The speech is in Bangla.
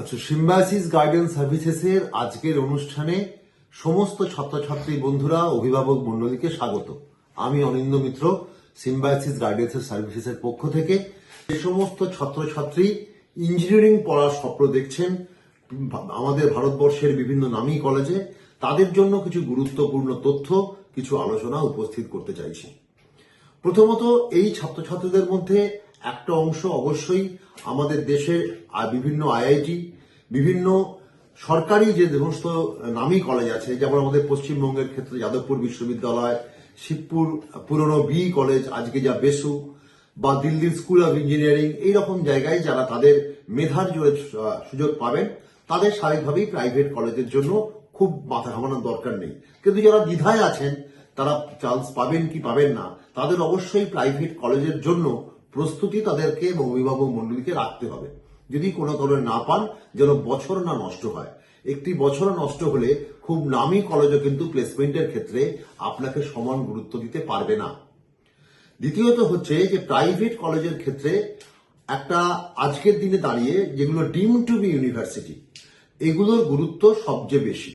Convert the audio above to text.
আচ্ছা, সিম্বায়সিস গাইডেন্স সার্ভিসেসের আজকের অনুষ্ঠানে সমস্ত ছাত্রছাত্রী বন্ধুরা, অভিভাবক মণ্ডলীকে স্বাগত। আমি অনিন্দ মিত্র, সিম্বায়সিস গাইডেন্স সার্ভিসেসের পক্ষ থেকে। যে সমস্ত ছাত্রছাত্রী ইঞ্জিনিয়ারিং পড়ার স্বপ্ন দেখছেন আমাদের ভারতবর্ষের বিভিন্ন নামী কলেজে, তাদের জন্য কিছু গুরুত্বপূর্ণ তথ্য, কিছু আলোচনা উপস্থিত করতে চাইছি। প্রথমত, এই ছাত্রছাত্রীদের মধ্যে একটা অংশ অবশ্যই আমাদের দেশের বিভিন্ন আইআইটি, বিভিন্ন সরকারি যে সমস্ত নামী কলেজ আছে, যেমন আমাদের পশ্চিমবঙ্গের ক্ষেত্রে যাদবপুর বিশ্ববিদ্যালয়, শিবপুর পুরনো কলেজ, আজকে যা বেসু, বা দিল্লির স্কুল অব ইঞ্জিনিয়ারিং, এইরকম জায়গায় যারা তাদের মেধার জোরে সুযোগ পাবেন, তাদের স্বাভাবিকভাবেই প্রাইভেট কলেজের জন্য খুব মাথা ঘামানোর দরকার নেই। কিন্তু যারা দ্বিধায় আছেন, তারা চান্স পাবেন কি পাবেন না, তাদের অবশ্যই প্রাইভেট কলেজের জন্য প্রস্তুতি তাদেরকে এবং অভিভাবক মণ্ডলীকে রাখতে হবে। যদি কোনো কারণে না পান, যেন বছর না নষ্ট হয়। একটি বছর নষ্ট হলে খুব নামী কলেজও কিন্তু প্লেসমেন্টের ক্ষেত্রে আপনাকে সমান গুরুত্ব দিতে পারবে না। দ্বিতীয়ত হচ্ছে যে প্রাইভেট কলেজের ক্ষেত্রে একটা আজকের দিনে দাঁড়িয়ে যেগুলো ডিম টু বি ইউনিভার্সিটি, এগুলোর গুরুত্ব সবচেয়ে বেশি।